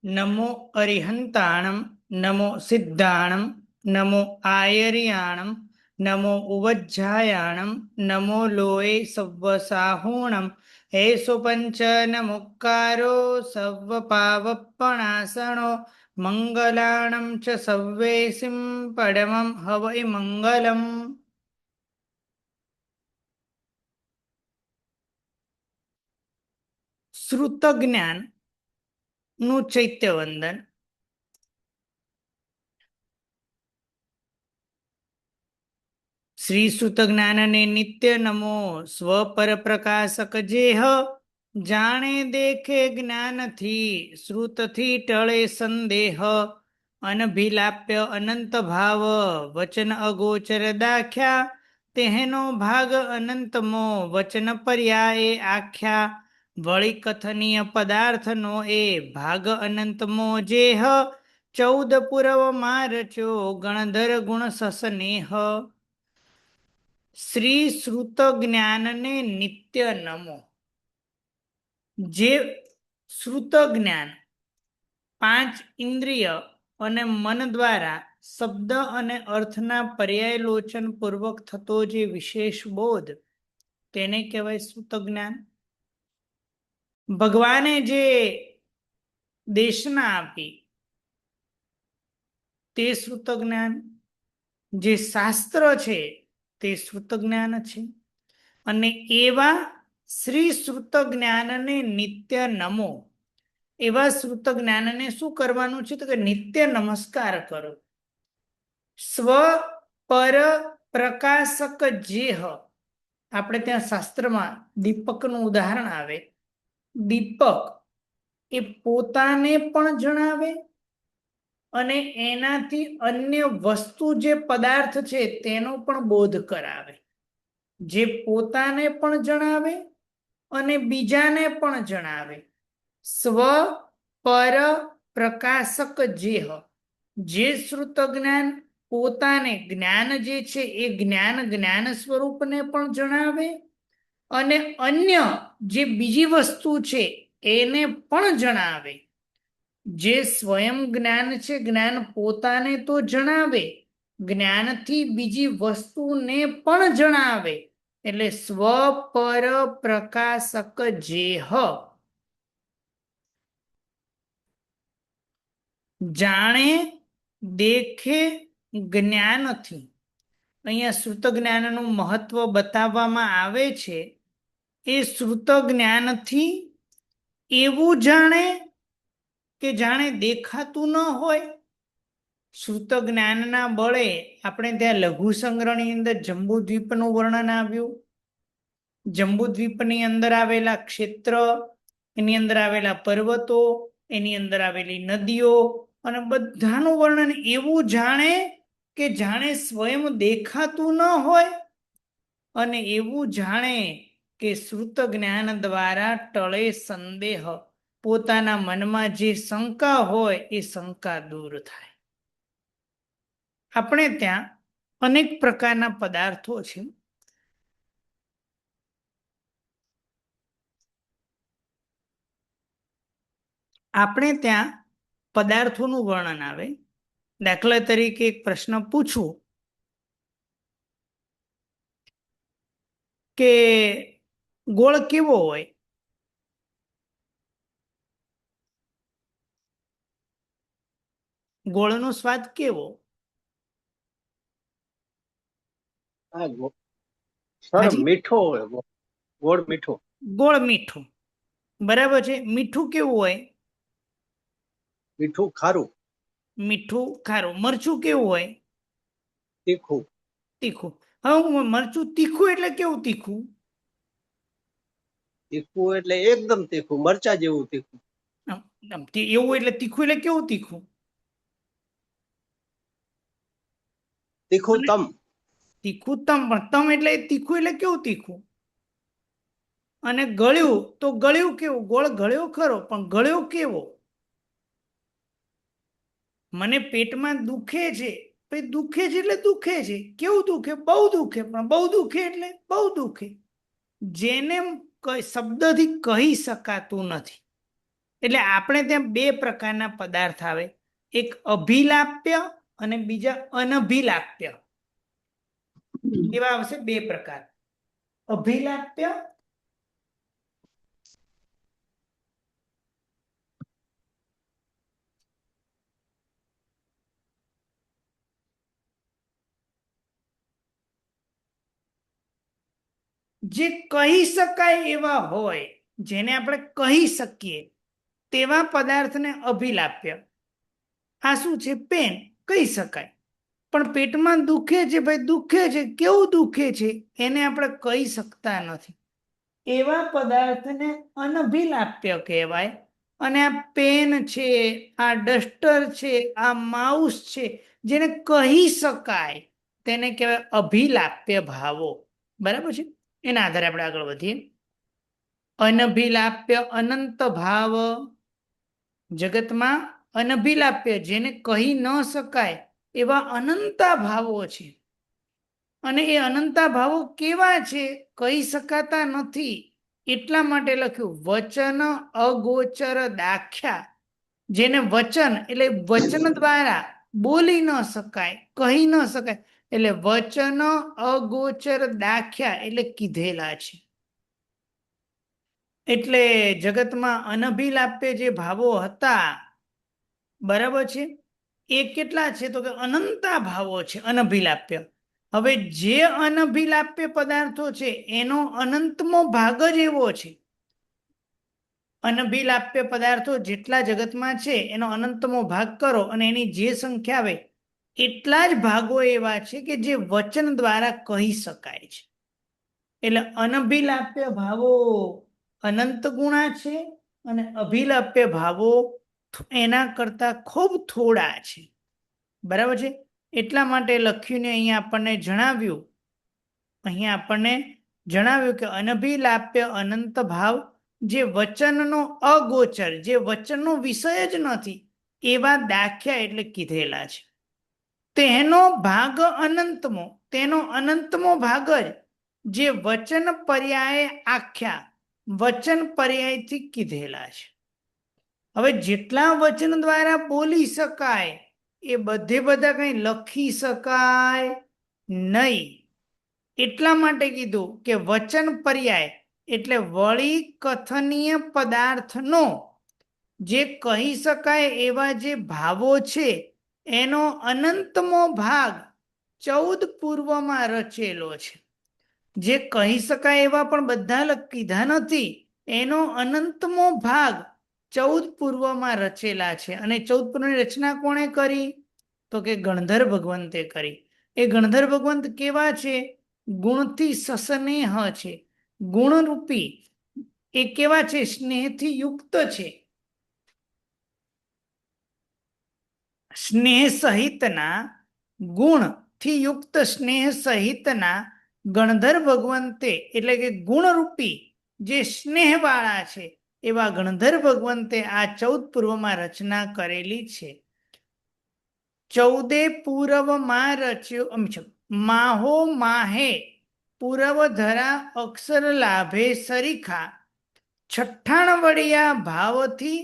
नमो अरिहंताणं नमो सिद्धाणं नमो आयर्याणं नमो उवज्झायाणं नमो लोये सव्वसाहूणं हे सुपंच नमुक्कारो सव्वपावप्पणासनो मंगलाणं च सव्वेसिं परमं हवै मंगलम्। श्रुत ज्ञान નું ચૈત્યવંદન। શ્રી સુત જ્ઞાનને નિત્ય નમો સ્વ પર પ્રકાશક જેહ જાણે દેખે જ્ઞાનથી શ્રુતથી ટળે સંદેહ અનભિલાપ્ય અનંત ભાવ વચન અગોચર દાખ્યા તેનો ભાગ અનંતમો વચન પર્યાય આખ્યા વળી કથનીય પદાર્થનો એ ભાગ અનંતમો જેહ 14 પૂર્વ માં રચ્યો ગણધર ગુણ સસનેહ। શ્રી શ્રુત જ્ઞાનને નિત્ય નમો। જે શ્રુત જ્ઞાન 5 ઇન્દ્રિય અને મન દ્વારા શબ્દ અને અર્થના પર્યાય લોચન પૂર્વક થતો જે વિશેષ બોધ તેને કહેવાય શ્રુત જ્ઞાન। ભગવાને જે દેશના આપી તે શ્રુત જ્ઞાન, જે શાસ્ત્ર છે તે શ્રુત જ્ઞાન છે। અને એવા શ્રી શ્રુત જ્ઞાનને નિત્ય નમો। એવા શ્રુત જ્ઞાનને શું કરવાનું છે તો કે નિત્ય નમસ્કાર કરો। સ્વ પર પ્રકાશક જેહ, આપણે ત્યાં શાસ્ત્રમાં દીપકનું ઉદાહરણ આવે। દીપક એ પોતાને પણ જણાવે અને એનાથી અન્ય વસ્તુ જે પદાર્થ છે તેનો પણ બોધ કરાવે। જે પોતાને પણ જણાવે અને બીજાને પણ જણાવે। સ્વ પર પ્રકાશક જેહ, જે શ્રુત જ્ઞાન પોતાને જ્ઞાન જે છે એ જ્ઞાન સ્વરૂપને પણ જણાવે અને અન્ય જે બીજી વસ્તુ છે એને પણ જણાવે। જે સ્વયં જ્ઞાન છે જ્ઞાન પોતાને તો જણાવે, જ્ઞાનથી બીજી વસ્તુને પણ જણાવે, એટલે સ્વ પર પ્રકાશક જેહ। જાણે દેખે જ્ઞાનથી, અહીંયા શ્રુત જ્ઞાનનું મહત્વ બતાવવામાં આવે છે। એ શ્રુત જ્ઞાનથી એવું જાણે કે જાણે દેખાતું ન હોય। શ્રુત જ્ઞાનના બળે આપણે ત્યાં લઘુ સંગ્રહની અંદર જંબુદ્વીપનું વર્ણન આવ્યું। જંબુદ્વીપની અંદર આવેલા ક્ષેત્ર, એની અંદર આવેલા પર્વતો, એની અંદર આવેલી નદીઓ અને બધાનું વર્ણન એવું જાણે કે જાણે સ્વયં દેખાતું ન હોય અને એવું જાણે કે શ્રુત જ્ઞાન દ્વારા ટળે સંદેહ, પોતાના મનમાં જે શંકા હોય એ શંકા દૂર થાય। આપણે ત્યાં અનેક પ્રકારના પદાર્થો છે। આપણે ત્યાં પદાર્થોનું વર્ણન આવે। દાખલા તરીકે એક પ્રશ્ન પૂછું કે ગોળ કેવો હોય? ગોળનો સ્વાદ કેવો? મીઠો હોય, ગોળ મીઠો। ગોળ મીઠું, બરાબર છે। મીઠું કેવું હોય? મીઠું ખારું। મીઠું ખારું। મરચું કેવું હોય? તીખું। તીખું। હવે મરચું તીખું એટલે કેવું તીખું? તીખું એટલે એકદમ તીખું, મરચા જેવું તીખું। એવું એટલે તીખું એટલે કેવું તીખું? તીખું તમ। તીખું તમ, પણ તમ એટલે તીખું એટલે કેવું તીખું? અને ગળ્યું તો ગળ્યું કેવું? ગોળ ગળ્યો ખરો, પણ ગળ્યો કેવો? મને પેટમાં દુખે છે, દુખે છે એટલે દુખે છે, કેવું દુખે? બહુ દુખે, પણ બહુ દુખે એટલે બહુ દુખે, જેને શબ્દથી કહી શકાતું નથી એટલે આપણે ત્યાં બે પ્રકારના પદાર્થ આવે, એક અભિલાપ્ય અને બીજા અનભિલાપ્ય. એવા આવશે બે પ્રકાર, અભિલાપ્ય જે કહી શકાય એવા હોય, જેને આપણે કહી શકીએ તેવા પદાર્થને અભિલાપ્ય. આ શું છે? પેન કહી શકાય, પણ પેટમાં દુખે છે ભાઈ, દુખે છે, કેવું દુખે છે એને આપણે કહી શકતા નથી, એવા પદાર્થને અનભિલાપ્ય કહેવાય. અને આ પેન છે, આ ડસ્ટર છે, આ માઉસ છે, જેને કહી શકાય તેને કહેવાય અભિલાપ્ય ભાવો. બરાબર છે? એના આધારે આપણે આગળ વધીએ. અનભિલાપ્ય અનંત ભાવ, જગતમાં અનભિલાપ્ય જેને કહી ન શકાય એવા અનંતા ભાવો છે. અને એ અનંતા ભાવો કેવા છે? કહી શકાતા નથી, એટલા માટે લખ્યું વચન અગોચર દાખ્યા. જેને વચન એટલે વચન દ્વારા બોલી ન શકાય, કહી ન શકાય, એટલે વચન અગોચર દાખ્યા એટલે કીધેલા છે. એટલે જગતમાં અનભિલાપ્ય જે ભાવો હતા, બરાબર છે, એ કેટલા છે? તો કે અનંતા ભાવો છે અનભિલાપ્ય. હવે જે અનભિલાપ્ય પદાર્થો છે એનો અનંતમો ભાગ જ એવો છે. અનભિલાપ્ય પદાર્થો જેટલા જગતમાં છે એનો અનંતમો ભાગ કરો અને એની જે સંખ્યા આવે એટલા જ ભાગો એવા છે કે જે વચન દ્વારા કહી શકાય છે. એટલે અનભિલાપ્ય ભાવો અનંત ગુણા છે અને અભિલાપ્ય ભાવો એના કરતા ખૂબ થોડા છે. બરાબર છે? એટલા માટે લખ્યું ને અહીંયા આપણને જણાવ્યું કે અનભિલાપ્ય અનંત ભાવ જે વચનનો અગોચર, જે વચનનો વિષય જ નથી એવા દાખ્યા એટલે કીધેલા છે. તેનો ભાગ અનંતમો, તેનો અનંતમો ભાગ જ જે વચન પર્યાય આખ્યા, વચન પર્યાયથી કીધેલા છે. હવે જેટલા વચન દ્વારા બોલી શકાય એ બધા કઈ લખી શકાય નહીં. એટલા માટે કીધું કે વચન પર્યાય એટલે વળી કથનીય પદાર્થનો જે કહી શકાય એવા જે ભાવો છે એનો અનંતમો ભાગ 14 પૂર્વમાં રચેલો છે. જે કહી શકાય એવા પણ બધા કીધા નથી, એનો અનંતમો ભાગ 14 પૂર્વમાં રચેલા છે. અને 14 પૂર્વની રચના કોણે કરી? તો કે ગણધર ભગવંતે કરી. એ ગણધર ભગવંત કેવા છે? ગુણથી સસ્નેહ છે, ગુણરૂપી. એ કેવા છે? સ્નેહથી યુક્ત છે. સ્નેહ સહિતના, ગુણથી યુક્ત સ્નેહ સહિતના ગણધર ભગવંતે એટલે કે ગુણરૂપી જે સ્નેહવાળા છે એવા ગણધર ભગવંતે આ 14 પૂર્વમાં રચના કરેલી છે. 14 પૂર્વમાં રચ્યો માહો માહે પૂર્વ ધરા અક્ષર લાભે સરીખા 98 વડિયા ભાવથી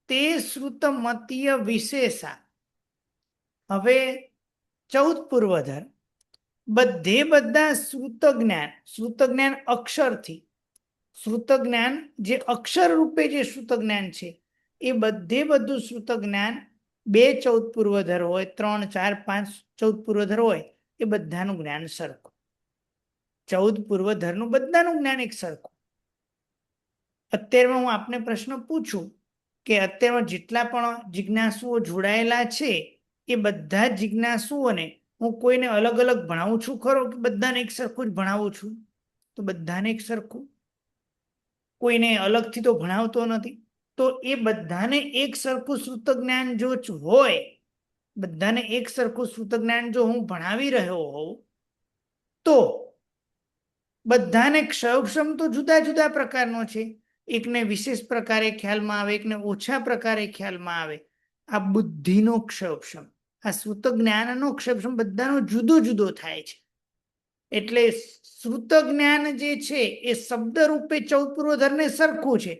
તે શ્રુતમતીય વિશેષા. હવે 14 પૂર્વધર બધા શ્રુત જ્ઞાન અક્ષરથી, શ્રુત જ્ઞાન જે અક્ષર રૂપે જે શ્રુત જ્ઞાન છે એ બધું શ્રુત જ્ઞાન 2 14 પૂર્વધર હોય, 3 4 5 14 પૂર્વધર હોય, એ બધાનું જ્ઞાન સરખું. 14 પૂર્વધરનું બધાનું જ્ઞાન એક સરખું. અત્યારમાં હું આપને પ્રશ્ન પૂછું કે અત્યારમાં જેટલા પણ જિજ્ઞાસુઓ જોડાયેલા છે એ બધા જ જિજ્ઞાસુઓને હું કોઈને અલગ અલગ ભણાવું છું ખરો કે બધાને એક સરખું જ ભણાવું છું? તો બધાને એક સરખું, કોઈને અલગથી તો ભણાવતો નથી. તો એ બધાને એક સરખું શ્રુત જ્ઞાન જો હોય, બધાને એક સરખું શ્રુત જ્ઞાન જો હું ભણાવી રહ્યો હોઉં, તો બધાને ક્ષયક્ષમ તો જુદા જુદા પ્રકારનો છે. એકને વિશેષ પ્રકારે ખ્યાલમાં આવે, એકને ઓછા પ્રકારે ખ્યાલમાં આવે. આ બુદ્ધિનો ક્ષયક્ષમ, આ શ્રુત જ્ઞાનનો ક્ષયક્ષમ બધાનો જુદો જુદો થાય છે. એટલે શ્રુત જ્ઞાન જે છે એ શબ્દ રૂપે 14 પૂર્વધરને સરખું છે,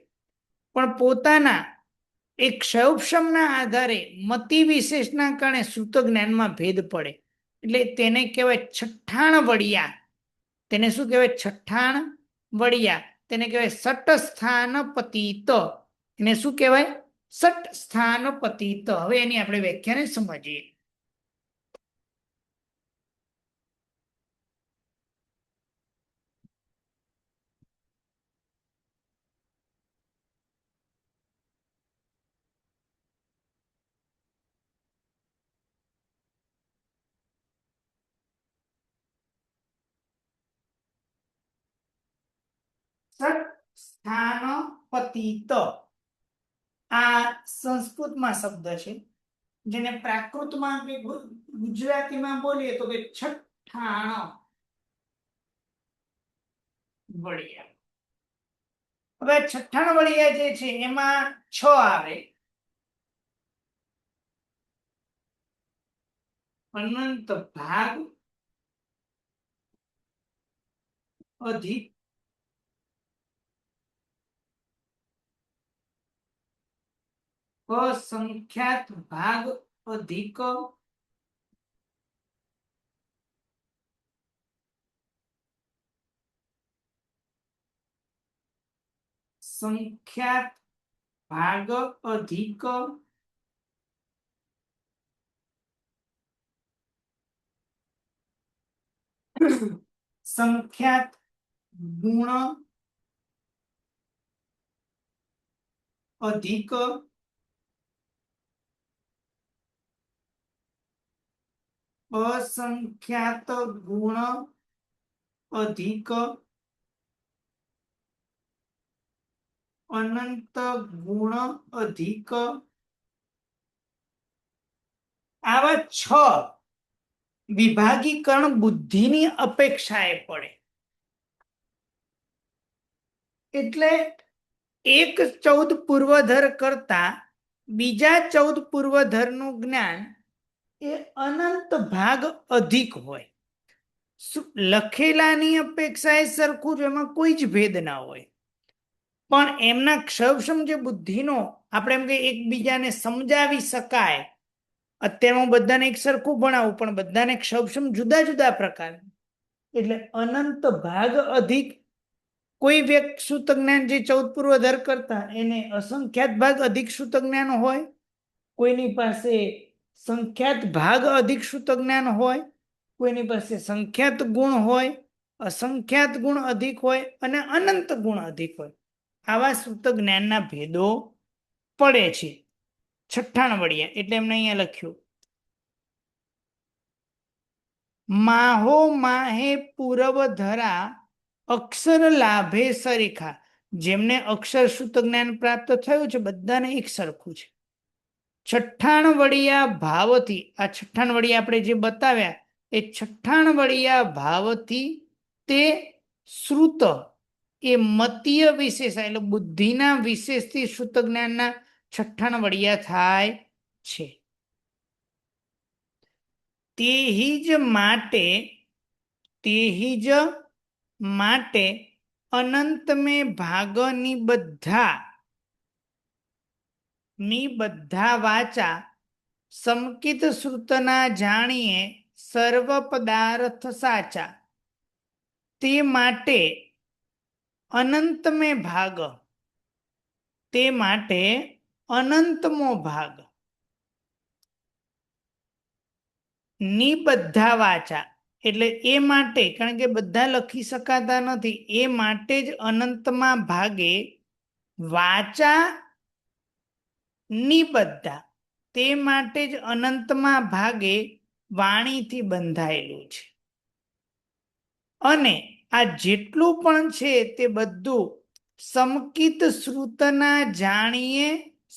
પણ પોતાના એ ક્ષયોપશમના આધારે મતિ વિશેષના કારણે શ્રુત જ્ઞાનમાં ભેદ પડે એટલે તેને કહેવાય છઠ્ઠાણ વડિયા. તેને શું કહેવાય? છઠ્ઠાણ વડિયા. તેને કહેવાય સટ સ્થાન પતિત. એને શું કહેવાય? સટ સ્થાન પતિત. હવે એની આપણે વ્યાખ્યાને સમજીએ. સટ સ્થાન પતિત આ સંસ્કૃતમાં શબ્દ છે, જેને પ્રાકૃતમાં કે ગુજરાતીમાં બોલીએ તો કે છઠ્ઠાણ વડિયા. હવે છઠ્ઠાણ વડિયા જે છે એમાં 6 આવે. અનંત ભાગ, અધિક, અસંખ્યાત ભાગ, અધિક, સંખ્યાત ભાગ, અધિક, સંખ્યાત ગુણ, અધિક, અસંખ્યાત ગુણ, અધિક, અનંત ગુણ, અધિક, આવા 6 વિભાગીકરણ બુદ્ધિની અપેક્ષાએ પડે. એટલે એક 14 પૂર્વધર કરતા બીજા 14 પૂર્વધરનું જ્ઞાન એ અનંત ભાગ અધિક હોય. લખેલાની અપેક્ષાએ સરખું જ, એમાં કોઈ જ ભેદ ના હોય, પણ એમના ક્ષવક્ષમ જે બુદ્ધિનો આપણે એમ કે એકબીજાને સમજાવી શકાય. અત્યારે હું બધાને એક સરખું ભણાવું, પણ બધાને ક્ષવક્ષમ જુદા જુદા પ્રકાર. એટલે અનંત ભાગ અધિક. કોઈ વ્યક્તિ શ્રુત જ્ઞાન જે 14 પૂર્વધર કરતા એને અસંખ્યાત ભાગ અધિક શ્રુત જ્ઞાન હોય, કોઈની પાસે સંખ્યાત ભાગ અધિક શ્રુત જ્ઞાન હોય, કોઈની પાસે સંખ્યાત ગુણ હોય, અસંખ્યાત ગુણ અધિક હોય અને અનંત ગુણ અધિક હોય. આવા શ્રુત જ્ઞાનના ભેદો પડે છે. છઠ્ઠાણ વડિયા એટલે એમને અહીંયા લખ્યું માહો માહે પૂરવ ધરા અક્ષર લાભે સરીખા. જેમને અક્ષર શ્રુત જ્ઞાન પ્રાપ્ત થયું છે બધાને એક સરખું છે. છઠ્ઠાણ વડિયા ભાવથી, આ છઠ્ઠાણ વડિયા આપણે જે બતાવ્યા એ છઠ્ઠાણ વડિયા ભાવથી તે શ્રુત એ મતીય વિશેષ એટલે બુદ્ધિના વિશેષથી શ્રુત જ્ઞાનના છઠ્ઠાણ વડિયા થાય છે. તેહી જ માટે અનંત મેં ભાગની બધા વાચા સમકિત શ્રુતના જાણીએ સર્વ પદાર્થ સાચા. તે માટે અનંત મેં ભાગ, તે માટે અનંતમો ભાગ ની બધા વાચા એટલે એ માટે, કારણ કે બધા લખી શકાતા નથી, એ માટે જ અનંતમાં ભાગે વાચા નિબદ્ધા, તે માટે જ અનંતમાં ભાગે વાણીથી બંધાયેલું છે. અને આ જેટલું પણ છે તે બધું સમકિત શ્રુતના જાણીએ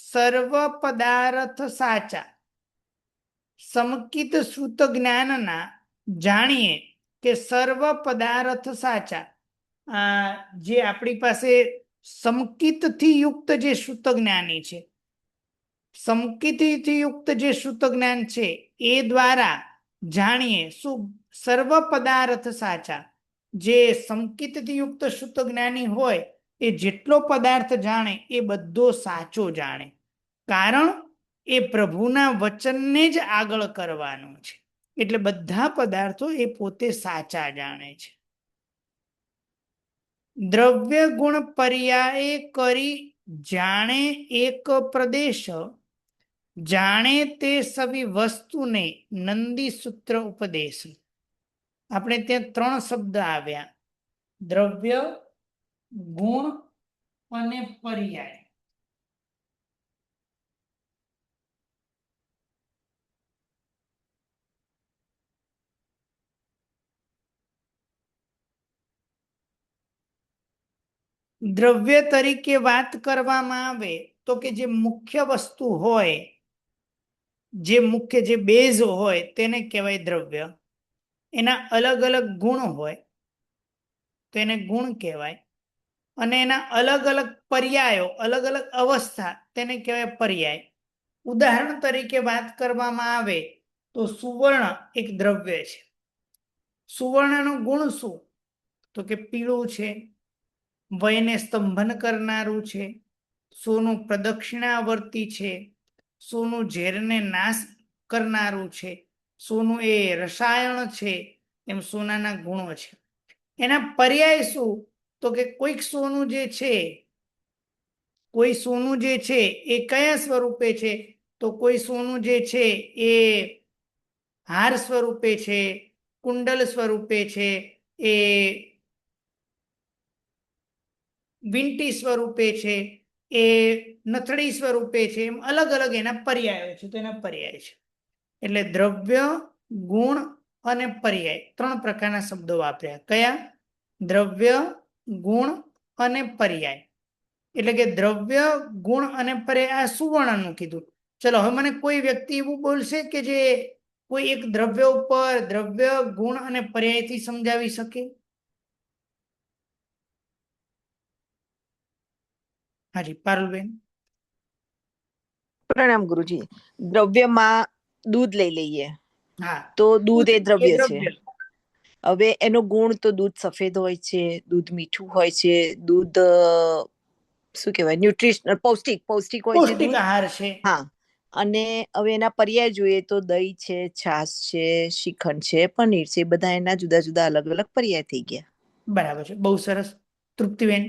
સર્વ પદાર્થ સાચા. સમકિત શ્રુત જ્ઞાનના જાણીએ કે સર્વ પદાર્થ સાચા. જે આપણી પાસે સમકિતથી યુક્ત જે શ્રુત જ્ઞાની છે, સમકિતથી યુક્ત જે શ્રુત જ્ઞાન છે એ દ્વારા જાણીએ શું સર્વ પદાર્થ સાચા. જે સમકિતથી યુક્ત શ્રુત જ્ઞાની હોય એ જેટલો પદાર્થ જાણે એ બધો સાચો જાણે. કારણ એ પ્રભુના વચનને જ આગળ કરવાનું છે. એટલે બધા પદાર્થો એ પોતે સાચા જાણે છે. દ્રવ્ય ગુણ પર્યાય કરી જાણે એક પ્રદેશ, જાણે તે સવી વસ્તુને નંદી સૂત્ર ઉપદેશ. આપણે ત્યાં 3 શબ્દ આવ્યા: દ્રવ્ય, ગુણ અને પર્યાય. દ્રવ્ય તરીકે વાત કરવામાં આવે તો કે જે મુખ્ય વસ્તુ હોય, જે મુખ્ય જે બેઝ હોય તેને કહેવાય દ્રવ્ય. એના અલગ અલગ ગુણ હોય તો એને ગુણ કહેવાય, અને એના અલગ અલગ પર્યાયો, અલગ અલગ અવસ્થા, તેને કહેવાય પર્યાય. ઉદાહરણ તરીકે વાત કરવામાં આવે તો સુવર્ણ એક દ્રવ્ય છે. સુવર્ણનો ગુણ શું? તો કે પીળું છે, વયને સ્તંભન કરનારું છે, સોનું પ્રદક્ષિણાવર્તી છે, સોનું ઝેરને નાશ કરનારું છે, સોનું એ રસાયણ છે. એમ સોનાના ગુણો છે. એના પર્યાય શું? તો કે કોઈક સોનું જે છે, કોઈ સોનું જે છે એ કયા સ્વરૂપે છે? તો કોઈ સોનું જે છે એ હાર સ્વરૂપે છે, કુંડલ સ્વરૂપે છે, એ વીંટી સ્વરૂપે છે, એ નથડી સ્વરૂપે છે. એમ અલગ અલગ એના પર્યાયો છે. તો એના પર્યાય છે. એટલે દ્રવ્ય, ગુણ અને પર્યાય 3 પ્રકારના શબ્દો વાપર્યા. કયા? દ્રવ્ય, ગુણ અને પર્યાય. એટલે કે દ્રવ્ય, ગુણ અને પર્યાય. આ સુવર્ણનું કીધું. ચલો, હવે મને કોઈ વ્યક્તિ એવું બોલશે કે જે કોઈ એક દ્રવ્ય ઉપર દ્રવ્ય, ગુણ અને પર્યાયથી સમજાવી શકે? હાજી, પારુલબેન. પ્રણામ ગુરુજી. દ્રવ્યમાં દૂધ લઈ લઈએ હા, તો દૂધ એ એ દ્રવ્ય છે. દ્રવ્ય. હવે એનો ગુણ તો દૂધ સફેદ હોય છે, દૂધ મીઠું હોય છે, દૂધ શું કહેવાય, ન્યુટ્રિશનલ, પૌષ્ટિક હોય છે પૌષ્ટિક દૂધ. આહાર છે. હા. અને હવે એના પર્યાય જોઈએ તો દહીં છે, છાશ છે, શ્રીખંડ છે, પનીર છે. બધા એના જુદા જુદા અલગ અલગ પર્યાય થઈ ગયા. બરાબર છે, બહુ સરસ. તૃપ્તિબેન.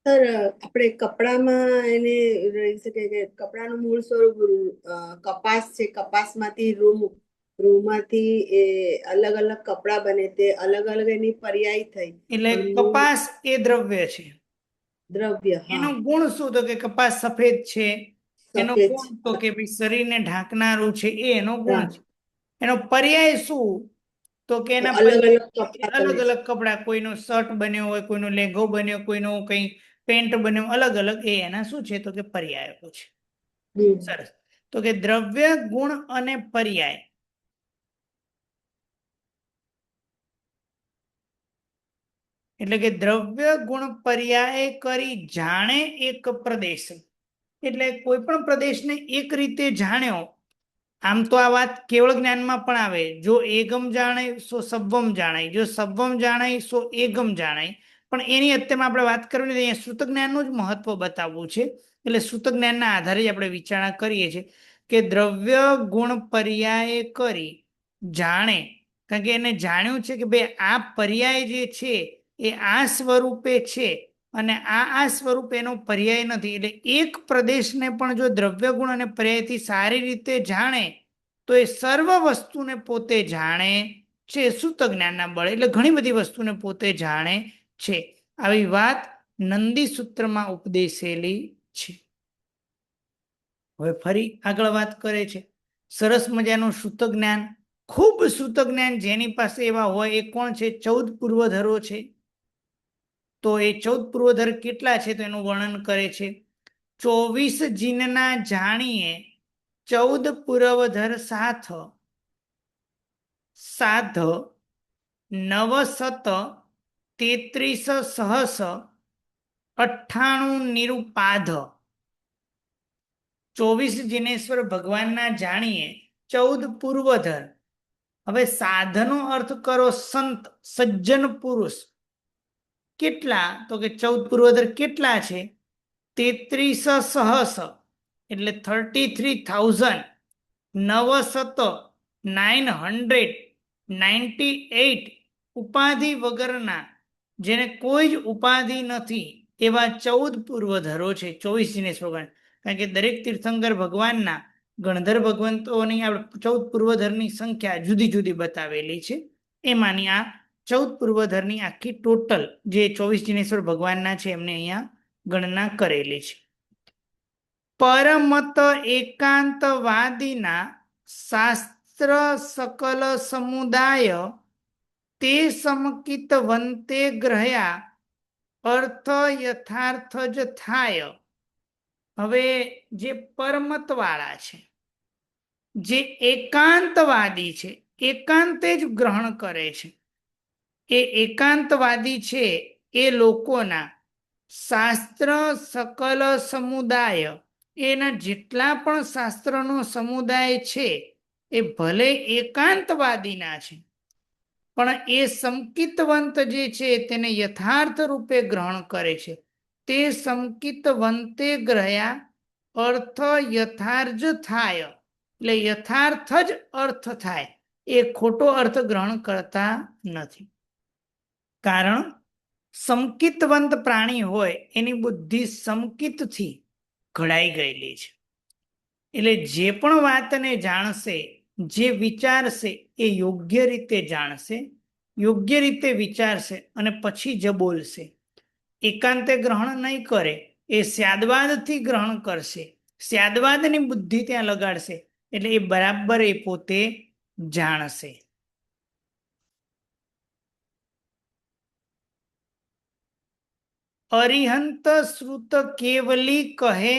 સર, આપણે કપડામાં એને રહી શકે કે કપડાનું મૂળ સ્વરૂપ કપાસ છે, કપાસમાંથી રૂમાંથી એ અલગ અલગ કપડા બને, તે અલગ અલગ એની પર્યાય થઈ. એટલે પણ કપાસ એ દ્રવ્ય છે. દ્રવ્ય, એનો હા, ગુણ શું? તો કે કપાસ સફેદ છે. એનો સફેદ ગુણ તો કે ભાઈ શરીરને ઢાંકનારું છે, એ એનો ગુણ હા, છે. એનો પર્યાય શું? તો કે તો એના અલગ અલગ પર્યાય કપડા અલગ બને છે. અલગ કપડા, કોઈનો શર્ટ બન્યો હોય, કોઈનો લેંઘો બન્યો, કોઈનો કઈ પેન્ટ બન્યો, અલગ અલગ. એ એના શું છે? તો કે પર્યાયો છે. સરસ. તો કે દ્રવ્ય, ગુણ અને પર્યાય. એટલે કે દ્રવ્ય, ગુણ, પર્યાય કરી જાણે એક પ્રદેશ. એટલે કોઈ પણ પ્રદેશને એક રીતે જાણ્યો. આમ તો આ વાત કેવળ જ્ઞાનમાં પણ આવે. જો એગમ જાણાય સો સર્વમ જાણાય, જો સર્વમ જાણાય સો એગમ જાણાય. પણ એની અત્યારમાં આપણે વાત કરવી નથી. અહીંયા શ્રુત જ્ઞાનનું જ મહત્વ બતાવવું છે. એટલે શ્રુત જ્ઞાનના આધારે જ આપણે વિચારણા કરીએ છીએ કે દ્રવ્ય, ગુણ, પર્યાય કરી જાણે. કારણ કે એને જાણ્યું છે કે ભાઈ આ પર્યાય જે છે એ આ સ્વરૂપે છે, અને આ સ્વરૂપ એનો પર્યાય નથી. એટલે એક પ્રદેશને પણ જો દ્રવ્ય, ગુણ અને પર્યાયથી સારી રીતે જાણે તો એ સર્વ વસ્તુને પોતે જાણે છે, સુત જ્ઞાનના બળે. એટલે ઘણી બધી વસ્તુને પોતે જાણે છે. આવી વાત નંદી સૂત્રમાં ઉપદેશેલી છે. હવે ફરી આગળ વાત કરે છે. સરસ મજાનું શ્રુત જ્ઞાન, ખૂબ શ્રુત જ્ઞાન જેની પાસે એવા હોય એ કોણ છે? 14 પૂર્વધરો છે. તો એ 14 પૂર્વધર કેટલા છે? તો એનું વર્ણન કરે છે. 24 જીનના જાણીએ 14 પૂર્વધર સાથ, સાધ 9 સત 33 સહસ 98 નિરુપાધ. 24 જીનેશ્વર ભગવાનના જાણીએ 14 પૂર્વધર. હવે સાધનો અર્થ કરો સંત, સજ્જન પુરુષ. કેટલા? તો કે 14 પૂર્વધર કેટલા છે? 33 સહસ એટલે 33,998 ઉપાધિ વગરના, જેને કોઈ જ ઉપાધિ નથી એવા 14 પૂર્વધરો છે 24 જીનેશ્વર ભગવાન. કારણ કે દરેક તીર્થંકર ભગવાનના ગણધર ભગવંતોની આપણે 14 પૂર્વધરની સંખ્યા જુદી જુદી બતાવેલી છે. એમાંની આ 14 પૂર્વધરની આખી ટોટલ જે 24 જીનેશ્વર ભગવાનના છે એમને અહીંયા ગણના કરેલી છે. પરમત એકાંતવાદીના શાસ્ત્ર સકલ સમુદાય તે સમકિત વંતે ગ્રહ્યા અર્થ યથાર્થ જ થાય. હવે જે પરમત વાળા છે, જે એકાંતવાદી છે, એકાંતે જ ગ્રહણ કરે છે, એ એકાંતવાદી છે એ લોકોના શાસ્ત્ર સકલ સમુદાય, એના જેટલા પણ શાસ્ત્રનો સમુદાય છે એ ભલે એકાંતવાદીના છે, પણ એ સમકિતવંત જે છે તેને યથાર્થ રૂપે ગ્રહણ કરે છે. તે સમકિતવંતે ગ્રહ્યા અર્થ યથાર્થ થાય, એટલે યથાર્થ જ અર્થ થાય, એ ખોટો અર્થ ગ્રહણ કરતા નથી. કારણ સમકિતવંત પ્રાણી હોય એની બુદ્ધિ સમકિતથી ઘડાઈ ગયેલી છે. એટલે જે પણ વાતને જાણશે, જે વિચારશે એ યોગ્ય રીતે જાણશે, યોગ્ય રીતે વિચારશે અને પછી જ બોલશે. એકાંતે ગ્રહણ નહીં કરે, એ સ્યાદવાદથી ગ્રહણ કરશે, સ્યાદવાદની બુદ્ધિ ત્યાં લગાડશે, એટલે એ બરાબર એ પોતે જાણશે. અરિહંત શ્રુત કેવલી કહે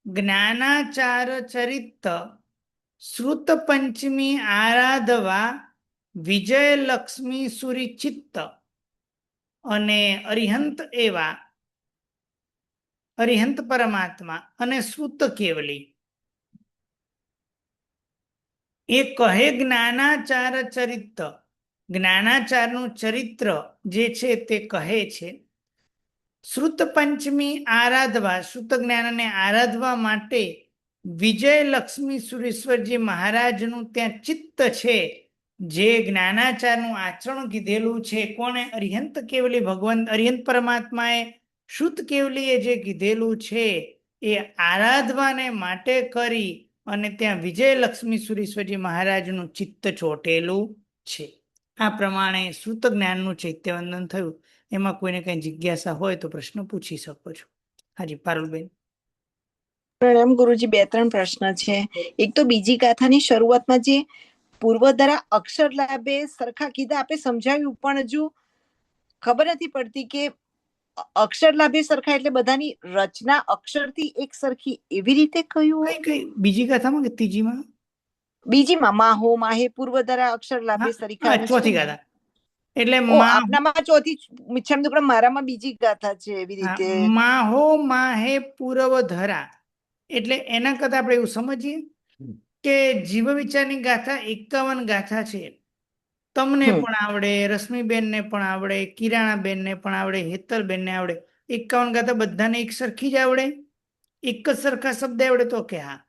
જ્ઞાનાચાર ચરિત, શ્રુત પંચમી આરાધવા વિજય લક્ષ્મી સુરિચિત્ત. અને અરિહંત એવા અરિહંત પરમાત્મા અને શ્રુત કેવલી એ કહે જ્ઞાનાચાર ચરિત, જ્ઞાનાચારનું ચરિત્ર જે છે તે કહે છે. શ્રુત પંચમી આરાધવા, શ્રુત જ્ઞાનને આરાધવા માટે વિજય લક્ષ્મી સુરેશ્વરજી મહારાજનું ત્યાં ચિત્ત છે. જે જ્ઞાનાચારનું આચરણ કીધેલું છે, કોને? અરિહંત કેવલી ભગવાન અરિહંત પરમાત્માએ શ્રુત કેવલીએ જે કીધેલું છે એ આરાધવાને માટે કરી અને ત્યાં વિજય લક્ષ્મી સુરેશ્વરજી મહારાજનું ચિત્ત ચોટેલું છે. આ પ્રમાણે શ્રુત જ્ઞાનનું ચૈત્યવંદન થયું. એમાં કોઈને કઈ જિજ્ઞાસા હોય તો પ્રશ્ન પૂછી શકો છો. હાજી પારુલબેન. પ્રણામ ગુરુજી. 2-3 પ્રશ્ન છે. એક તો બીજી ગાથાની શરૂઆતમાં જે પૂર્વધરા અક્ષર લાભે સરખા કીધા, આપણે સમજાવ્યું, પણ હજુ ખબર નથી પડતી કે અક્ષર લાભે સરખા એટલે બધાની રચના અક્ષરથી એક સરખી એવી રીતે કહ્યું? કઈ બીજી કથામાં કે ત્રીજીમાં? બીજીમાં માહો માહે પૂર્વધરા અક્ષર લાભે સરખા. ચોથી ગાથા. એટલે આપનામાં ચોથી મિચ્છામ દુક્કડમ, મારામાં બીજી ગાથા છે એવી રીતે. માહો માહે પૂર્વધરા એટલે એના કરતા આપણે એવું સમજીએ કે જીવ વિચારની ગાથા 51 ગાથા છે. તમને પણ આવડે, રશ્મિબેનને પણ આવડે, કિરાણાબેનને પણ આવડે, હેતલબેનને આવડે. 51 ગાથા બધાને એક સરખી જ આવડે, એક જ સરખા શબ્દ આવડે? તો કે હા.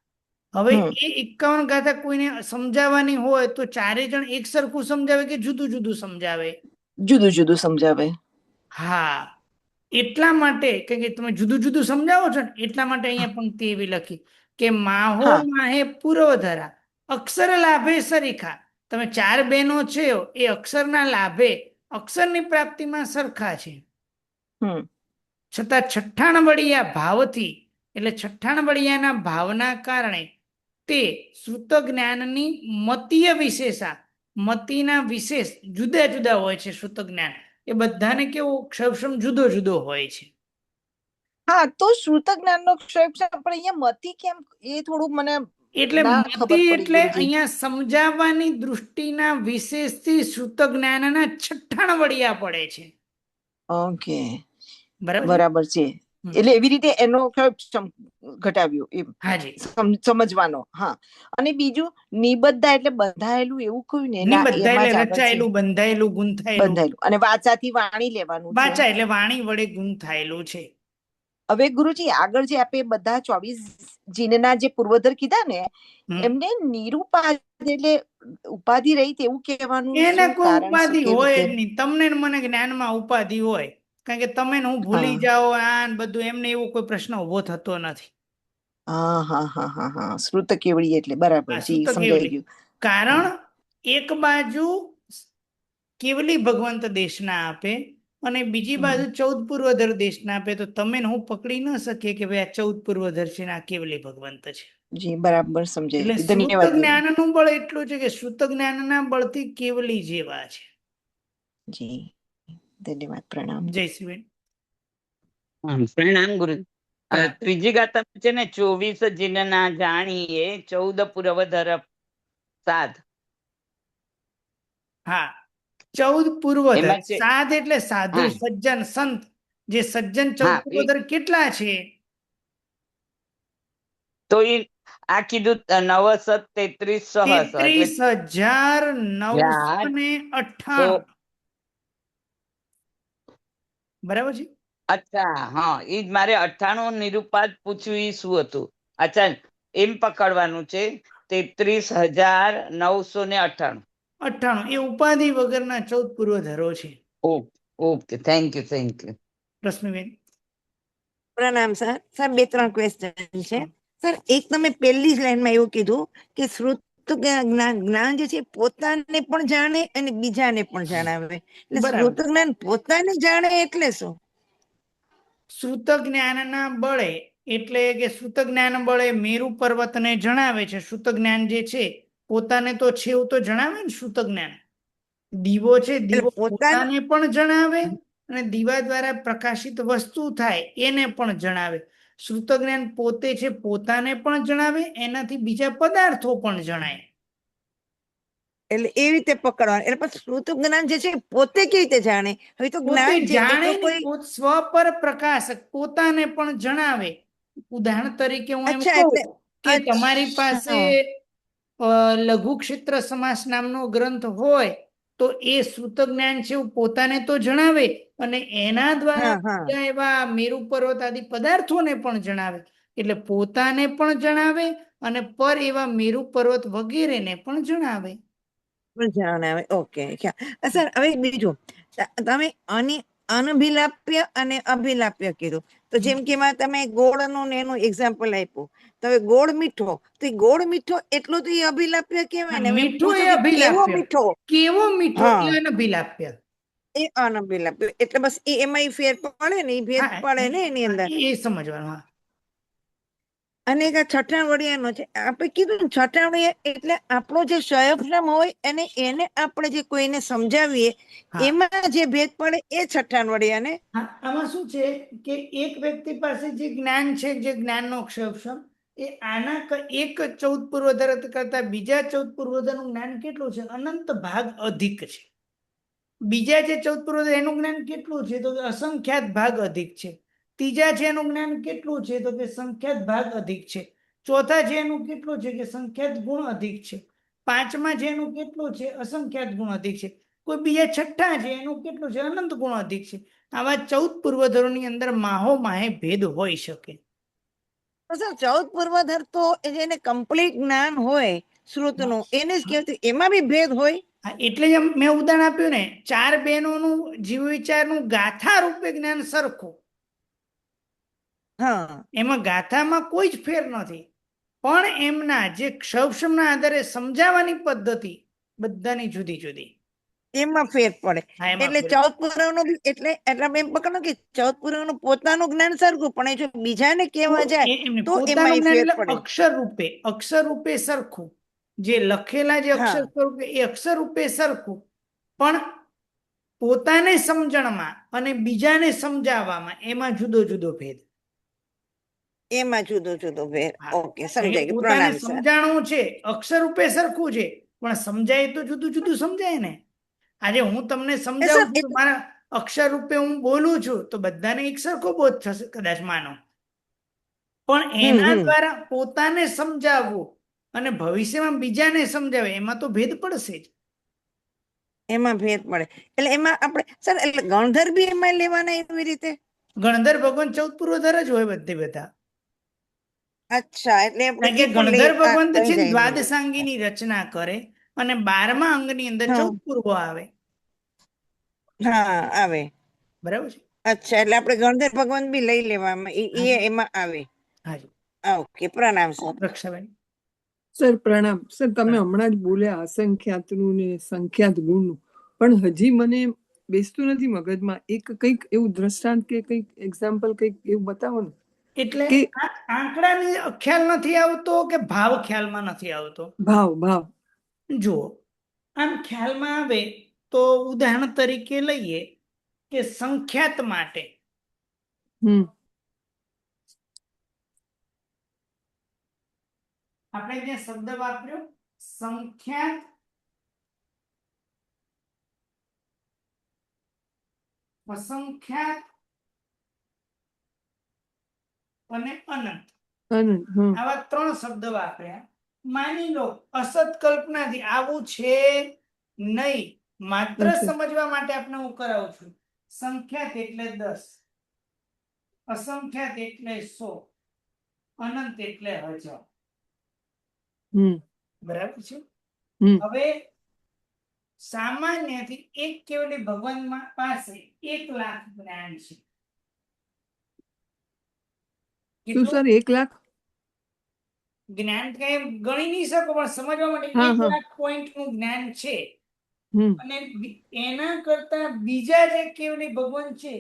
હવે એ 51 ગાથા કોઈને સમજાવવાની હોય તો ચારે જણ એક સરખું સમજાવે કે જુદું જુદું સમજાવે? જુદું જુદું સમજાવે. હા, એટલા માટે કે તમે જુદું જુદું સમજાવો છો ને, એટલા માટે અહીંયા પંક્તિ એવી લખી કે માહો માહે પૂર્વધરા અક્ષર લાભે સરીખા. તમે 4 બહેનો છે એ અક્ષરના લાભે, અક્ષરની પ્રાપ્તિમાં સરખા છે, છતાં છઠ્ઠાણવડિયા ભાવથી, એટલે છઠ્ઠાણવડિયાના ભાવના કારણે તે શ્રુત જ્ઞાનની મતીય વિશેષા, મતીના વિશેષ જુદા જુદા હોય છે. શ્રુત જ્ઞાન એ બધાને કેવું ક્ષમ જુદો જુદો હોય છે. હા, તો શ્રુત જ્ઞાનનો ક્ષય પણ અહીંયા મતી કેમ? એ થોડું મને એટલે મતી એટલે અહીંયા સમજાવવાની દૃષ્ટિના વિશેષથી શ્રુત જ્ઞાનના 96 વડિયા પડે છે. ઓકે, બરાબર બરાબર છે. એટલે એવી રીતે એનો ઘટાવ્યો એમ હાજી. સમજવાનો. હા, અને બીજું નિબદ્ધા એટલે બંધાયેલું એવું કહ્યું ને ની ના, બધા એમાં જ એટલે આગળ છે રચાયેલું, બંધાયેલું, ગૂંથાયેલું. બંધાયેલું, અને વાચાથી વાણી લેવાનું છે. વાચા એટલે વાણી વડે ગૂંથાયેલું છે. હવે ગુરુજી આગળ જે આપણે બધા 24 જીનના જે પૂર્વધર કીધા ને, હમ. એમને નિરુપાધિ એટલે ઉપાધિ રહી તેવું કહેવાનું એને શું કોઈ કારણ, શું ઉપાધિ કેવી હોય જ રીતે? નહીં. તમને ને મને જ્ઞાનમાં ઉપાધિ હોય, કારણ કે તમે ને હું ભૂલી હા જાઓ આ ને બધું, એમને એવો કોઈ પ્રશ્ન ઉભો થતો નથી. હા હા હા હા હા, શ્રુત કેવડી એટલે બરાબર, આ જી સૂતક સમજાઈ કેવલી. ગયું. કારણ હા એક બાજુ કેવલી ભગવંત દેશના આપે અને બીજી બાજુ 14 પૂર્વધર દેશના આપે, તો તમે ને હું પકડી ન શકીએ કે ભાઈ આ 14 પૂર્વધર છે ને આ કેવલી ભગવંત છે. જી બરાબર સમજાઈ એટલે ગયું, શ્રુત ધન્યવાદ ગુરુ. જ્ઞાનનું બળ એટલું છે કે શ્રુત જ્ઞાનના બળથી કેવલી જેવા છે. જી ધન્યવાદ, પ્રણામ. જય શ્રી બેન. પ્રણામ ગુરુ. હા. ત્રીજી ગાથા છે ને 24 જીનના જાણીએ 14 પૂર્વધર સાધ. હા, 14 પૂર્વધર એમાં છે સાધ એટલે સાધુ, હા સજ્જન, સંત. જે સજ્જન 14 હા પૂર્વધર કેટલા છે? તો એ આ કીધું 933 સહસ્ર એટલે 33,998. બરાબર છે. અચ્છા, હા, એ જ મારે 98 નિરૂપાત પૂછ્યું, એ શું હતું? અચ્છા, એમ પકડવાનું છે 33,998. 98 એ ઉપાધિ વગરના 14 પૂર્વધરો છે. Okay, thank you, thank you. Rashmiben. પ્રણામ સર. સર 2-3 ક્વેશ્ચન છે. સર એક તમે પહેલી જ લાઈનમાં એવું કીધું કે શ્રુત જ્ઞાન જે છે પોતાને પણ જાણે અને બીજાને પણ જણાવે, એટલે બરાબર. શ્રુત જ્ઞાન પોતાને જાણે એટલે શું? શ્રુત જ્ઞાનના બળે એટલે કે શ્રુત જ્ઞાન બળે મેરુ પર્વતને જણાવે છે. શ્રુત જ્ઞાન જે છે પોતાને તો છે એવું તો જણાવે ને. શ્રુત જ્ઞાન દીવો છે, એટલે દીવો પોતાને પોતાને પણ જણાવે અને દીવા દ્વારા પ્રકાશિત વસ્તુ થાય એને પણ જણાવે. શ્રુત જ્ઞાન પોતે છે પોતાને પણ જણાવે, એનાથી બીજા પદાર્થો પણ જણાય. એટલે એ રીતે પકડવાનું. એટલે પછી શ્રુત જ્ઞાન જે છે પોતે કેવી રીતે જાણે? હવે તો પોતે જ્ઞાન છે એ જાણે તો ને કોઈ, સ્વ પર પ્રકાશક પોતાને પણ જણાવે. ઉદાહરણ તરીકે હું એમ અચ્છા કહું એટલે કે તમારી પાસે લઘુ ક્ષેત્ર સમાસ નામનો ગ્રંથ હોય તો એ શ્રુત જ્ઞાન છે એવું પોતાને તો જણાવે અને એના દ્વારા હા હા બીજા એવા મેરુ પર્વત આદિ પદાર્થોને પણ જણાવે. એટલે પોતાને પણ જણાવે અને પર એવા મેરુ પર્વત વગેરેને પણ જણાવે. જણાવે. ઓકે, સર હવે બીજું તમે અનભિલાપ્ય અને અભિલાપ્ય કીધું, તો જેમ કે એમાં તમે ગોળનું ને એનું એક્ઝામ્પલ આપ્યું, તો હવે ગોળ મીઠો, તો એ ગોળ મીઠો એટલો તો એ અભિલાપ્ય કહેવાય ને. હવે એમ મીઠો પૂછું એ કે કેવો અભિલાપ્ય, મીઠો? કેવો મીઠો હા, એ અનભિલાપ્ય. એ અનભિલાપ્ય એટલે બસ એમાં ફેર પડે ને, એ ભેદ હા, પડે ને એની અંદર. એ સમજવાનું. હા. અને એક આ છઠ્ઠા વડિયાનો છે, આપણે કીધું ને છઠ્ઠા વડિયા એટલે આપણો જે સ્વયંભ્રમ હોય અને એને આપણે જે કોઈને સમજાવીએ હા. એમાં જે ભેદ પડે એ છઠ્ઠા વડિયા ને. હા, આમાં શું છે કે એક વ્યક્તિ પાસે જે જ્ઞાન છે, જે જ્ઞાનનો અક્ષર એ આના એક 14 પૂર્વધર કરતા બીજા 14 પૂર્વધરનું જ્ઞાન કેટલું છે? અનંત ભાગ અધિક છે. બીજા જે 14 પૂર્વધર એનું જ્ઞાન કેટલું છે? તો કે અસંખ્યાત ભાગ અધિક છે. ત્રીજા છે એનું જ્ઞાન કેટલું છે? તો કે સંખ્યાત ભાગ અધિક છે. ચોથા છે એનું કેટલું છે? કે સંખ્યાત ગુણ અધિક છે. પાંચમા છે એનું કેટલું છે? અસંખ્યાત ગુણ અધિક છે. કોઈ બીજા છઠ્ઠા છે એનું કેટલું છે? અનંત ગુણ અધિક છે. આવા 14 પૂર્વધરોની અંદર માહો માહે ભેદ હોઈ શકે. સર 14 પૂર્વધર તો એને કમ્પ્લીટ જ્ઞાન હોય શ્રુતનું, એને જ કહેવાય, એમાં બી ભેદ હોય. હા, એટલે જ મેં ઉદાહરણ આપ્યું ને, 4 બહેનોનું જીવ વિચારનું ગાથા રૂપે જ્ઞાન સરખું. હા, એમાં ગાથામાં કોઈ જ ફેર નથી, પણ એમના જે ક્ષવક્ષમના આધારે સમજાવવાની પદ્ધતિ બધાની જુદી જુદી. એમાં ફેર પડે. હા, એમાં એટલે ફેર. 14 પૂર્વનું એટલે એમ પકડો કે 14 પૂર્વનું પોતાનું જ્ઞાન સરખું, પણ એ જો બીજાને કહેવા જાય એમને તો પોતાનું એમાં જ્ઞાન ફેર એટલે પડે. અક્ષર રૂપે સરખું. જે લખેલા જે હા, અક્ષર સ્વરૂપે એ અક્ષર રૂપે સરખું, પણ પોતાને સમજણમાં અને બીજાને સમજાવવામાં એમાં જુદો જુદો ભેદ. એમાં જુદો જુદો ફેર. હા, ઓકે, કારણ કે સમજાય ગયું. પોતાને પ્રણામ સર. સમજાણું છે, અક્ષર રૂપે સરખું છે, પણ સમજાય તો જુદું જુદું સમજાય ને. આજે હું તમને સર સમજાવું છું, મારા અક્ષર રૂપે હું બોલું છું તો બધાને એક સરખો બોધ થશે કદાચ માનો, પણ એના દ્વારા પોતાને સમજાવવું અને ભવિષ્યમાં બીજાને સમજાવે એમાં તો ભેદ પડશે જ. એમાં ભેદ પડે. એટલે એમાં આપણે સર એટલે ગણધર બી એમાં લેવાના એવી રીતે? ગણધર ભગવાન 14 પૂર્વધર જ હોય બધા. અચ્છા, એટલે આપણે કારણ કે એ પણ ગણધર ભગવાન તો છે ને સમજાય. દ્વાદશાંગીની રચના કરે અને 12મા અંગની અંદર હા. 14 પૂર્વ આવે. હા, આવે. બરાબર છે. અચ્છા, એટલે આપણે ગણધર ભગવાન બી લઈ લેવામાં એ એમાં આવે. હાજી. ઓકે, પ્રણામ સર. રક્ષાબેન. સર પ્રણામ. સર તમે પ્રણામ. હમણાં જ બોલ્યા અસંખ્યાતનું ને સંખ્યાત ગુણનું, પણ હજી મને બેસતું નથી મગજમાં. એક કંઈક એવું દ્રષ્ટાંત કે કંઈક એક્ઝામ્પલ કંઈક એવું બતાવો ને. એટલે કે આ આંકડાની ખ્યાલ નથી આવતો કે ભાવ ખ્યાલમાં નથી આવતો? ભાવ જુઓ, આમ ખ્યાલમાં આવે તો ઉદાહરણ તરીકે લઈએ કે સંખ્યાત માટે હમ આપણે જે શબ્દ વાપર્યો સંખ્યાત અસંખ્યાત અને અનંત, આનંદ. આવા 3 શબ્દ વાપર્યા. માની લો અસત કલ્પનાથી આવું છે નહીં, માત્ર અચ્છા. સમજવા માટે આપણે હું કરાવું છું. સંખ્યાત એટલે 10, અસંખ્યાત એટલે 100, અનંત એટલે 1000. હમ બરાબર છે. હમ હવે સામાન્યથી એક કેવલી ભગવાન પાસે 1 લાખ જ્ઞાન છે. શું સર 1 લાખ? જ્ઞાન કઈ ગણી નહીં શકો પણ સમજવા માટે હા, 1 હા. લાખ પોઈન્ટ નું જ્ઞાન છે. હમ અને એના કરતા બીજા જે કેવલી ભગવાન છે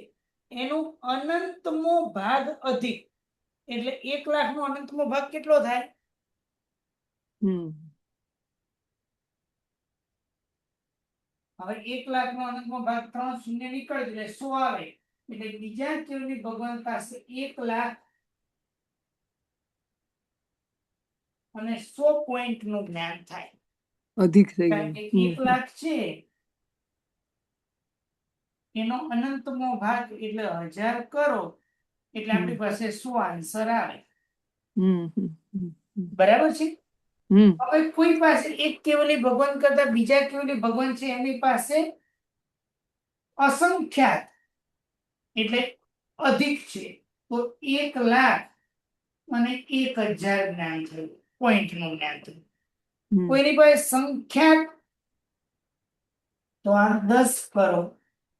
એનું અનંતમો ભાગ અધિક, એટલે 1 લાખ નો અનંતમો ભાગ કેટલો થાય? હમ હવે 1 લાખ નો અનંતમો ભાગ 3 શૂન્ય નીકળે એટલે 100 આવે. એટલે બીજા કેવલી ભગવાન પાસે 1 લાખ અને 100 પોઈન્ટ નું જ્ઞાન થાય. અધિક થઈ કારણ કે ગયું. 1 લાખ છે એનો અનંતમો ભાગ એટલે 1000 કરો એટલે આપણી પાસે 100 આન્સર આવે. હમ હમ હમ બરાબર છે. હમ હવે કોઈ પાસે એક કેવલી ભગવાન કરતા બીજા કેવલી ભગવાન છે એની પાસે અસંખ્યાત એટલે અધિક છે, તો 1 લાખ અને 1000 જ્ઞાન થયું, પોઈન્ટ નું જ્ઞાન થયું. હમ કોઈની પાસે સંખ્યાત તો આ 10 કરો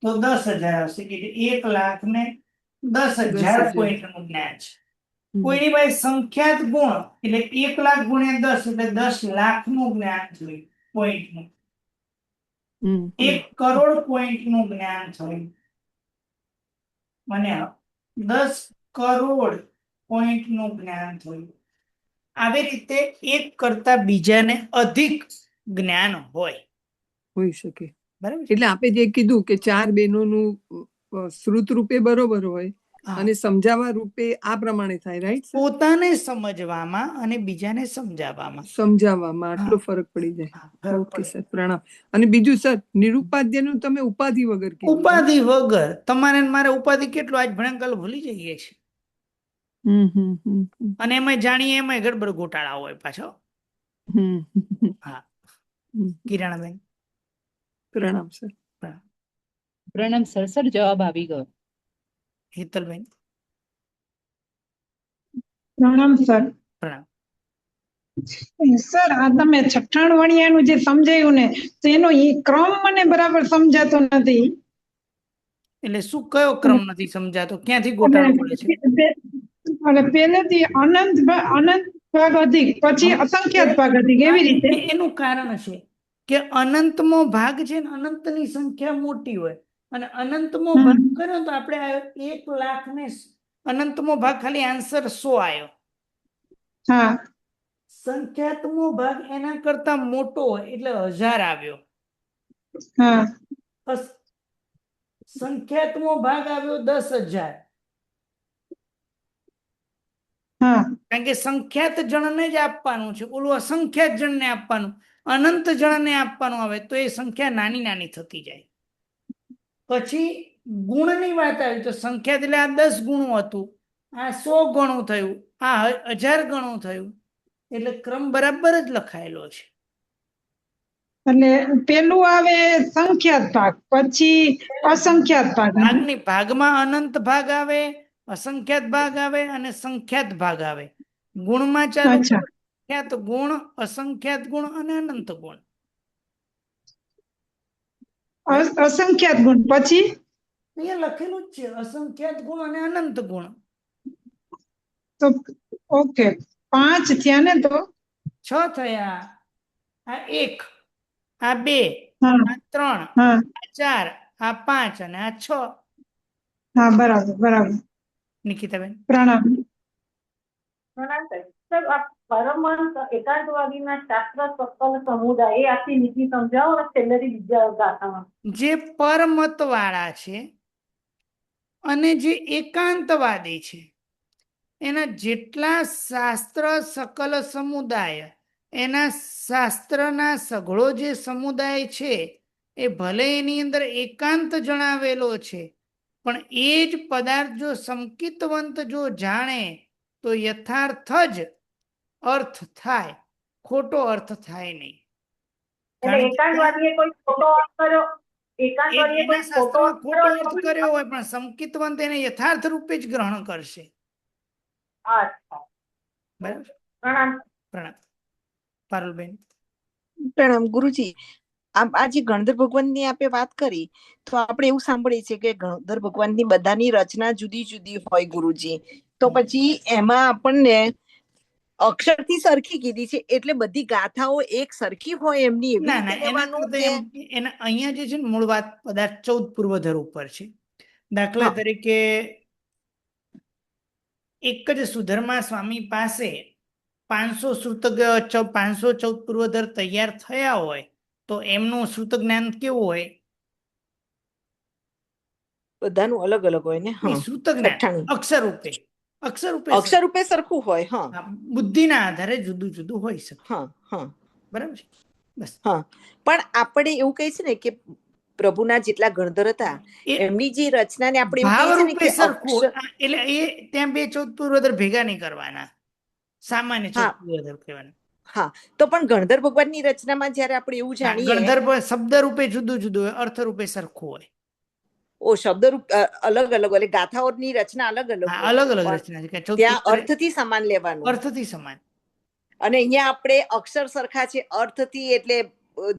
તો 10,000 આવશે, એટલે 1 લાખ ને 10,000 10,000. પોઈન્ટ નું જ્ઞાન છે. હમ. કોઈની પાસે સંખ્યાત ગુણ એટલે 1 લાખ ગુણ્યા 10 એટલે 10 લાખ નું જ્ઞાન થયું, પોઈન્ટ નું. હમ 1 કરોડ પોઈન્ટ નું જ્ઞાન થયું, મને 10 કરોડ પોઈન્ટ નું જ્ઞાન થયું. આવી રીતે એક કરતા બીજાને અધિક જ્ઞાન હોય. હોઈ શકે. બરાબર છે? એટલે આપણે જે કીધું કે 4 બહેનોનું શ્રુત રૂપે બરોબર હોય હા. અને સમજાવવા રૂપે આ પ્રમાણે થાય, રાઈટ? પોતાને સમજવામાં અને બીજાને સમજાવવામાં સમજાવવામાં આટલો હા. ફરક પડી જાય. હા, ફરક ઓકે પડે. સર, પ્રણામ. અને બીજું સર, નિરુપાધ્યનું તમે ઉપાધિ વગર કીધું. ઉપાધિ વગર તમારે ને મારે ઉપાધિ કેટલું આજ ભણ્યા કાલ ભૂલી જઈએ છીએ. અને એમાં જાણીએ એમાં ગડબડ ગોટાળા હોય પાછો. હા. કિરણબેન. પ્રણામ સર. પ્રણામ સર. સર જવાબ આવી ગયો. હેતલબેન. પ્રણામ સર. પ્રણામ. સર આ તમે 96 વણિયાનું જે સમજાયું ને તો એનો એ ક્રમ મને બરાબર સમજાતો નથી. એટલે શું કયો ક્રમ નથી સમજાતો, ક્યાંથી ગોટાળો પડે છે? અને પહેલેથી અનંત ભાગ અધિક, પછી અસંખ્યાત ભાગ અધિક, એવી રીતે. એનું કારણ છે કે અનંતમો ભાગ છે ને અનંતની સંખ્યા મોટી હોય અને અનંતમો ભાગ કર્યો તો આપણે 1 લાખ ને અનંતમો ભાગ ખાલી આન્સર 100 આવ્યો. હા સંખ્યાતમો ભાગ એના કરતા મોટો હોય એટલે 1000 આવ્યો. હા સંખ્યાતમો ભાગ આવ્યો 10,000. હા કારણ કે સંખ્યાત જણને જ આપવાનું છે, ઓલું અસંખ્યાત જણને આપવાનું. અનંત જણને આપવાનું આવે તો એ સંખ્યા નાની નાની થતી જાય. પછી ગુણની વાત આવી તો સંખ્યાત એટલે આ 10 ગુણું હતું, આ 100 ગણું થયું, આ 1000 ગણું થયું, એટલે ક્રમ બરાબર જ લખાયેલો છે. એટલે પેલું આવે સંખ્યાત ભાગ, પછી અસંખ્યાત ભાગ. ભાગની ભાગમાં અનંત ભાગ આવે, અસંખ્યાત ભાગ આવે અને સંખ્યાત ભાગ આવે. ગુણમાં ચાલુ અચ્છા. સંખ્યાત ગુણ, અસંખ્યાત ગુણ અને અનંત ગુણ. અસંખ્યાત ગુણ પછી અહીંયા લખેલું જ છે અસંખ્યાત ગુણ અને અનંત ગુણ. તો ઓકે 5 થયા ને, તો 6 થયા, આ 1, આ 2, હા આ 3, હા આ 4, આ 5 અને આ 6. હા, બરાબર બરાબર. નિકિતાબેન. પ્રણામ. પરમહંસ એકાંતવાદીના શાસ્ત્ર સકલ સમુદાય એ આખી નીતિ સમજાવો ને છેલ્લેથી બીજા ગાથામાં. જે પરમત વાળા છે અને જે એકાંતવાદી છે એના જેટલા શાસ્ત્ર સકલ સમુદાય, એના શાસ્ત્રના સઘળો જે સમુદાય છે એ ભલે એની અંદર એકાંત જણાવેલો છે, પણ એ જ પદાર્થ જો સંકિતવંત જો જાણે તો યથાર્થ જ અર્થ થાય, ખોટો અર્થ થાય નહીં. એટલે એકાંતવાદીએ કોઈ ખોટો અર્થ કર્યો, એકાંતવાદીએ કોઈ એના ખોટો શાસ્ત્રમાં અર્થ ખોટો અર્થ કર્યો હોય પણ સંકિતવંત એને યથાર્થ રૂપે જ ગ્રહણ કરશે. અચ્છા, બરાબર. પ્રણામ. પ્રણામ. પારુલબેન. પ્રણામ ગુરુજી. આ જે ગણધર ભગવાનની આપે વાત કરી, તો આપણે એવું સાંભળીએ છીએ કે ગણધર ભગવાનની બધાની રચના જુદી જુદી હોય ગુરુજી. તો પછી એમાં આપણને અક્ષરથી સરખી કીધી છે, એટલે બધી ગાથાઓ એક સરખી હોય એમની એવી ના રીતે ના, એના લેવાનું કરતા કે એના અહીંયા જે છે ને મૂળ વાત પદાર્થ 14 પૂર્વધર ઉપર છે. દાખલા હા. તરીકે એક જ સુધર્મા સ્વામી પાસે 500 શ્રુતક 514 પૂર્વધર તૈયાર થયા હોય તો એમનું શ્રુત જ્ઞાન કેવું હોય? બધાનું અલગ અલગ હોય ને. હા, શ્રુત જ્ઞાન 98 અક્ષર રૂપે અક્ષર રૂપે સરખું હોય. હા હા, બુદ્ધિના આધારે જુદું જુદું હોઈ શકે. હા હા, બરાબર છે. બસ. હા. પણ આપણે એવું કહે છે ને કે પ્રભુના જેટલા ગણધર હતા એ એમની જે રચનાને આપણે એવું ભાવ કહીએ છીએ ને રૂપે કે સરખું, અક્ષર, એટલે એ ત્યાં 2 14 પૂર્વધર ભેગા નહીં કરવાના, સામાન્ય 14 હા પૂર્વધર કહેવાના. હા. તો પણ ગણધર ભગવાનની રચનામાં જયારે આપણે એવું હા, જાણીએ, ગણધર્વ શબ્દ રૂપે જુદું જુદું હોય, અર્થ રૂપે સરખું હોય. ઓ શબ્દ રૂપ અલગ અલગ હોય, ગાથાઓની રચના અલગ અલગ હા, હોય, અલગ અલગ પણ રચના છે કે 14 ત્યાં પૂર્વધર અર્થથી સમાન લેવાનું. અર્થથી સમાન. અને અહીંયા આપણે અક્ષર સરખા છે, અર્થથી એટલે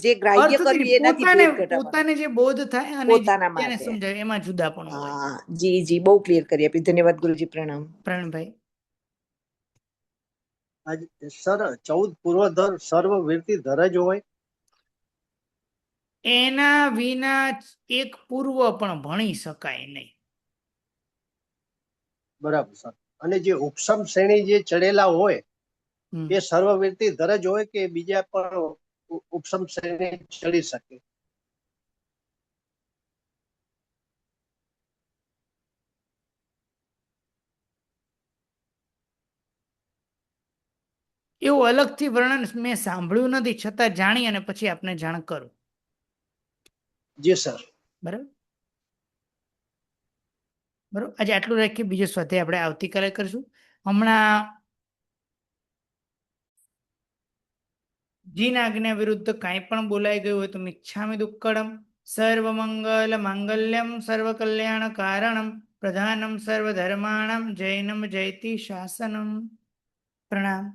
જે ગ્રાહ્ય અર્થથી કરવી એનાથી પોતાને ભેદ ઘટાડવાનો પોતાને જે બોધ થાય અને પોતાના જેને માટે. સમજાય એમાં જુદા પણ હોય. હા જી જી, બહુ ક્લિયર કરી આપી. ધન્યવાદ ગુરુજી. પ્રણામ. પ્રવીણભાઈ. સર 14 પૂર્વધર સર્વવીરથી ધર જ હોય. એના વિના એક પૂર્વ પણ ભણી શકાય નહીં. બરાબર સર. અને જે ઉપસમ શ્રેણી જે ચડેલા હોય એ સર્વવીરથી ધર જ હોય કે બીજા પણ ઉપસમ શ્રેણી ચડી શકે? એવું અલગથી વર્ણન મેં સાંભળ્યું નથી, છતાં જાણી અને પછી આપને જાણ કરું. જી સર. બરાબર. બરોબર. આજે આટલું રાખીએ, બીજો સ્વાધ્યાય આપણે આવતીકાલે કરીશું. હમણાં જીના આજ્ઞા વિરુદ્ધ કાંઈ પણ બોલાઈ ગયું હોય તો મિચ્છામિ દુક્કડમ. સર્વ મંગલ માંગલ્યમ સર્વ કલ્યાણ કારણમ પ્રધાનમ સર્વ ધર્માણમ જૈનમ જયતિ શાસનમ. પ્રણામ.